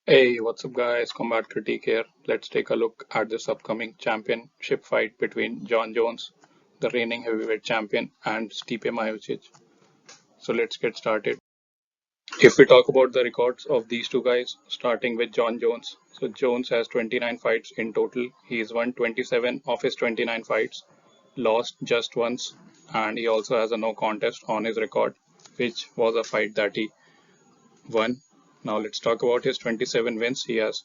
Hey, what's up, guys? Combat Critique here. Let's take a look at this upcoming championship fight between John Jones, the reigning heavyweight champion, and Stipe Miocic. So let's get started. If we talk about the records of these two guys, starting with John Jones. So Jones has 29 fights in total. He's won 27 of his 29 fights, lost just once, and he also has a no contest on his record, which was a fight that he won. Now let's talk about his 27 wins. He has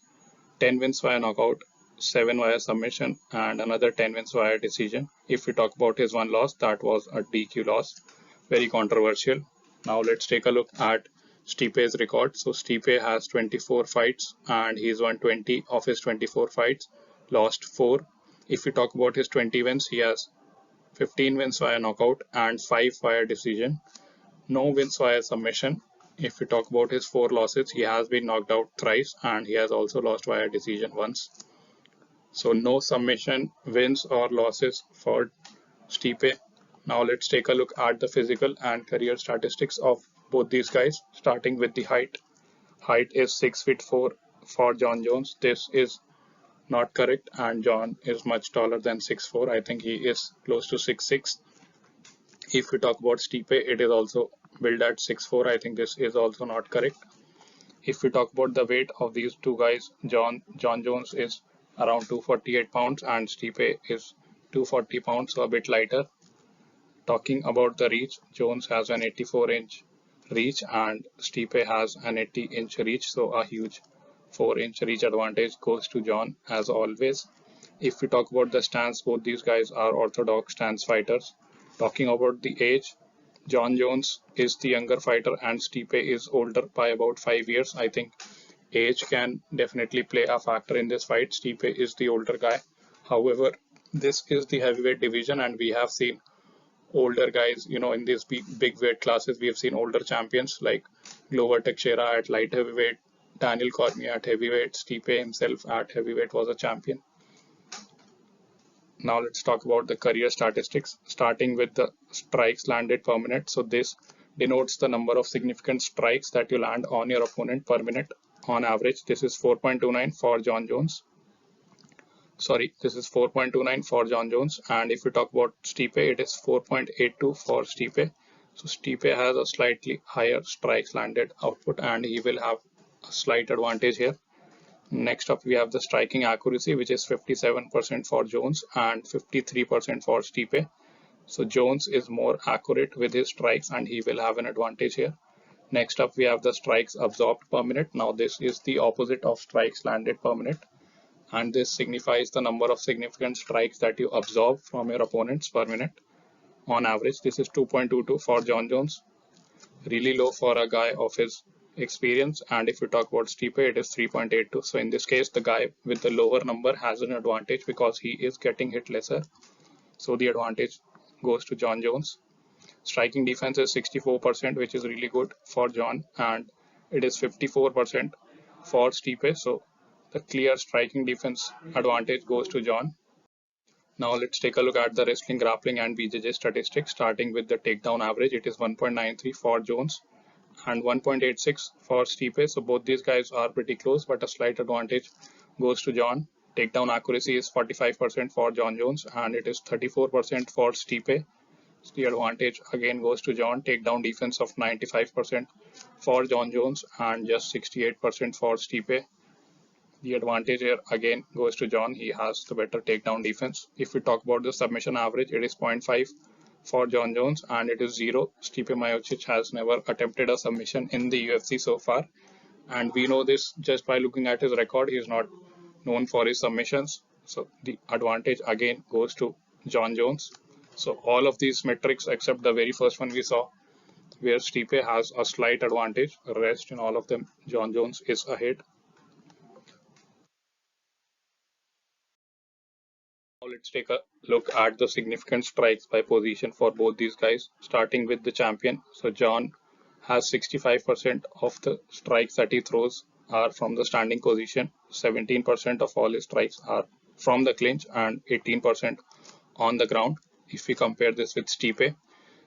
10 wins via knockout, 7 via submission, and another 10 wins via decision. If we talk about his one loss, that was a DQ loss, very controversial. Now let's take a look at Stipe's record. So Stipe has 24 fights and he's won 20 of his 24 fights, lost 4. If we talk about his 20 wins, he has 15 wins via knockout and 5 via decision. No wins via submission. If we talk about his 4 losses, he has been knocked out thrice and he has also lost via decision once. So no submission wins or losses for Stipe. Now let's take a look at the physical and career statistics of both these guys, starting with the height. Height is 6 feet 4 for John Jones. This is not correct, and John is much taller than 6'4". I think he is close to 6'6". If we talk about Stipe, it is also billed at 6'4". I think this is also not correct. If we talk about the weight of these two guys, John Jones is around 248 pounds and Stipe is 240 pounds, so a bit lighter. Talking about the reach, Jones has an 84-inch reach and Stipe has an 80-inch reach, so a huge 4-inch reach advantage goes to John as always. If we talk about the stance, both these guys are orthodox stance fighters. Talking about the age, John Jones is the younger fighter and Stipe is older by about 5 years. I think age can definitely play a factor in this fight. Stipe is the older guy. However, this is the heavyweight division and we have seen older guys, in these big weight classes. We have seen older champions like Glover Teixeira at light heavyweight, Daniel Cormier at heavyweight, Stipe himself at heavyweight was a champion. Now let's talk about the career statistics, starting with the strikes landed per minute. So this denotes the number of significant strikes that you land on your opponent per minute. On average, this is 4.29 for John Jones. This is 4.29 for John Jones. And if we talk about Stipe, it is 4.82 for Stipe. So Stipe has a slightly higher strikes landed output and he will have a slight advantage here. Next up, we have the striking accuracy, which is 57% for Jones and 53% for Stipe. So Jones is more accurate with his strikes and he will have an advantage here. Next up, we have the strikes absorbed per minute. Now this is the opposite of strikes landed per minute. And this signifies the number of significant strikes that you absorb from your opponents per minute. On average, this is 2.22 for John Jones. Really low for a guy of his experience, and if you talk about Stipe, it is 3.82. So in this case, the guy with the lower number has an advantage because he is getting hit lesser. So the advantage goes to John Jones. Striking defense is 64%, which is really good for John, and it is 54% for Stipe. So the clear striking defense advantage goes to John. Now let's take a look at the wrestling, grappling, and BJJ statistics. Starting with the takedown average, it is 1.93 for Jones and 1.86 for Stipe. So both these guys are pretty close, but a slight advantage goes to John. Takedown accuracy is 45% for John Jones and it is 34% for Stipe. So the advantage again goes to John. Takedown defense of 95% for John Jones and just 68% for Stipe. The advantage here again goes to John. He has the better takedown defense. If we talk about the submission average, it is 0.5 for John Jones and it is 0. Stipe Miocic has never attempted a submission in the UFC so far. And we know this just by looking at his record. He is not known for his submissions. So the advantage again goes to John Jones. So all of these metrics except the very first one we saw, where Stipe has a slight advantage, the rest in all of them, John Jones is ahead. Now let's take a look at the significant strikes by position for both these guys, starting with the champion. So John has 65% of the strikes that he throws are from the standing position. 17% of all his strikes are from the clinch and 18% on the ground. If we compare this with Stipe,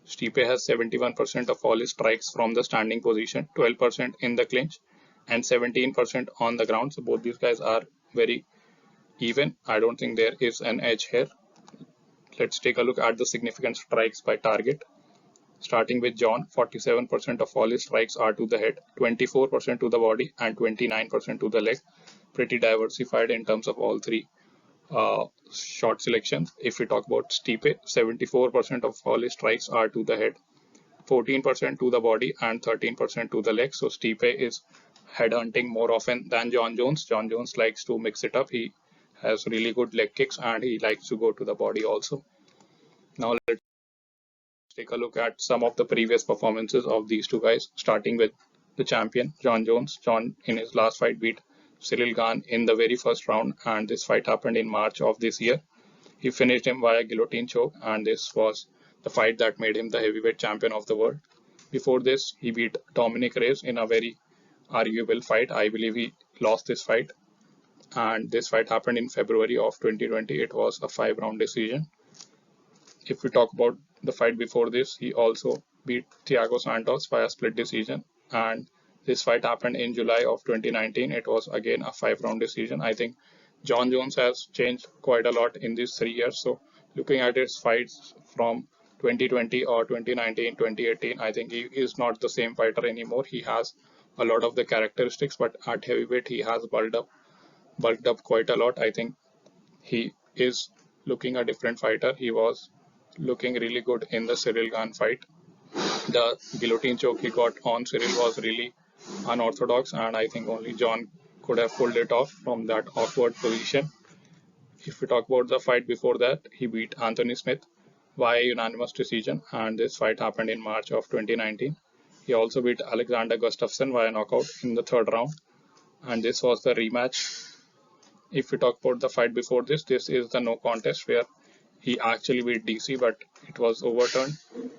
Stipe has 71% of all his strikes from the standing position, 12% in the clinch, and 17% on the ground. So both these guys are very even. I don't think there is an edge here. Let's take a look at the significant strikes by target. Starting with John, 47% of all his strikes are to the head, 24% to the body, and 29% to the leg. Pretty diversified in terms of all three shot selections. If we talk about Stipe, 74% of all his strikes are to the head, 14% to the body, and 13% to the leg. So Stipe is head hunting more often than John Jones. John Jones likes to mix it up. He has really good leg kicks and he likes to go to the body also. Now let's take a look at some of the previous performances of these two guys, starting with the champion, John Jones. John, in his last fight, beat Cyril Gane in the very first round, and this fight happened in March of this year. He finished him via guillotine choke, and this was the fight that made him the heavyweight champion of the world. Before this, he beat Dominic Reyes in a very arguable fight. I believe he lost this fight, and this fight happened in February of 2020. It was a 5-round decision. If we talk about the fight before this, he also beat Thiago Santos by a split decision, and this fight happened in July of 2019. It was again a 5-round decision. I think John Jones has changed quite a lot in these 3 years. So looking at his fights from 2020 or 2019, 2018, I think he is not the same fighter anymore. He has a lot of the characteristics, but at heavyweight he has bulked up quite a lot. I think he is looking a different fighter. He was looking really good in the Cyril Gane fight. The guillotine choke he got on Cyril was really unorthodox, and I think only John could have pulled it off from that awkward position. If we talk about the fight before that, he beat Anthony Smith via unanimous decision, and this fight happened in March of 2019. He also beat Alexander Gustafsson via knockout in the third round, and this was the rematch. If we talk about the fight before this, this is the no contest where he actually beat DC, but it was overturned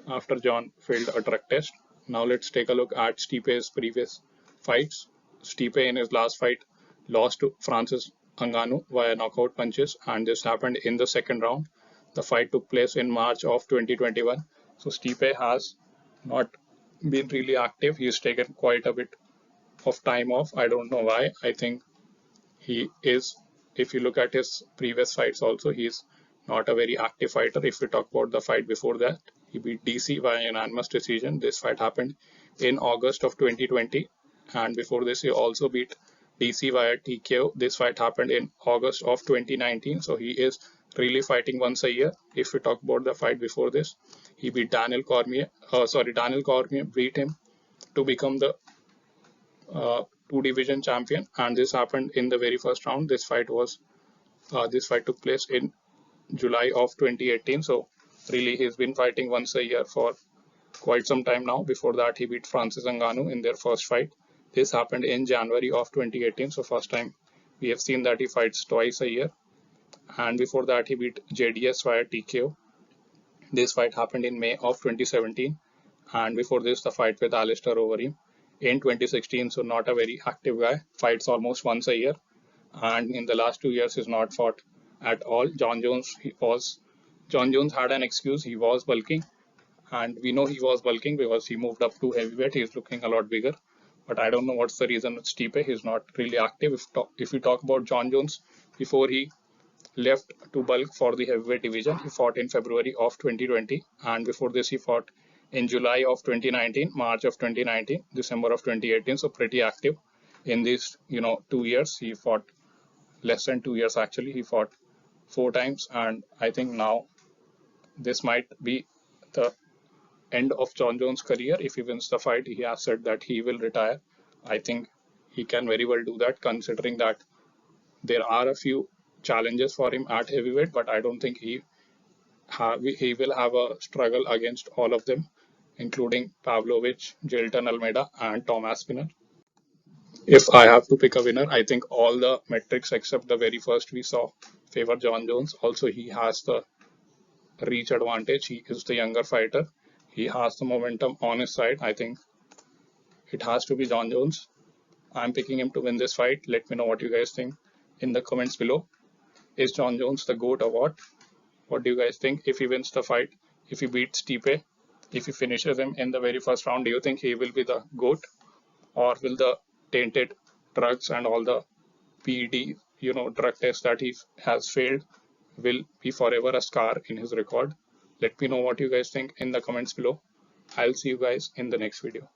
after John failed a drug test. Now let's take a look at Stipe's previous fights. Stipe in his last fight lost to Francis Ngannou via knockout punches, and this happened in the second round. The fight took place in March of 2021. So Stipe has not been really active. He's taken quite a bit of time off. I don't know why. I think he is, if you look at his previous fights also, he's not a very active fighter. If we talk about the fight before that, he beat DC via unanimous decision. This fight happened in August of 2020, and before this he also beat DC via TKO. This fight happened in August of 2019. So he is really fighting once a year. If we talk about the fight before this, he beat Daniel Cormier. Daniel Cormier beat him to become the two-division champion, and this happened in the very first round. This fight took place in July of 2018. So really, he's been fighting once a year for quite some time now. Before that, he beat Francis Ngannou in their first fight. This happened in January of 2018. So first time we have seen that he fights twice a year. And before that, he beat JDS via TKO. This fight happened in May of 2017. And before this, the fight with Alistair Overeem in 2016. So not a very active guy. Fights almost once a year. And in the last 2 years, he's not fought at all. John Jones had an excuse. He was bulking, and we know he was bulking because he moved up to heavyweight. He's looking a lot bigger, but I don't know what's the reason with Stipe. He's not really active. If we talk about John Jones, before he left to bulk for the heavyweight division, he fought in February of 2020, and before this he fought in July of 2019, March of 2019, December of 2018. So pretty active in these 2 years. He fought less than 2 years actually. He fought 4 times, and I think now this might be the end of John Jones' career. If he wins the fight, he has said that he will retire. I think he can very well do that, considering that there are a few challenges for him at heavyweight, but I don't think he will have a struggle against all of them, including Pavlovich, Jailton Almeida, and Tom Aspinall. If I have to pick a winner, I think all the metrics except the very first we saw favor John Jones. Also, he has the reach advantage. He is the younger fighter. He has the momentum on his side. I think it has to be John Jones. I'm picking him to win this fight. Let me know what you guys think in the comments below. Is John Jones the GOAT or what? What do you guys think? If he wins the fight, if he beats Stipe, if he finishes him in the very first round, do you think he will be the GOAT, or will the tainted drugs and all the PED, drug tests that he has failed will be forever a scar in his record. Let me know what you guys think in the comments below. I'll see you guys in the next video.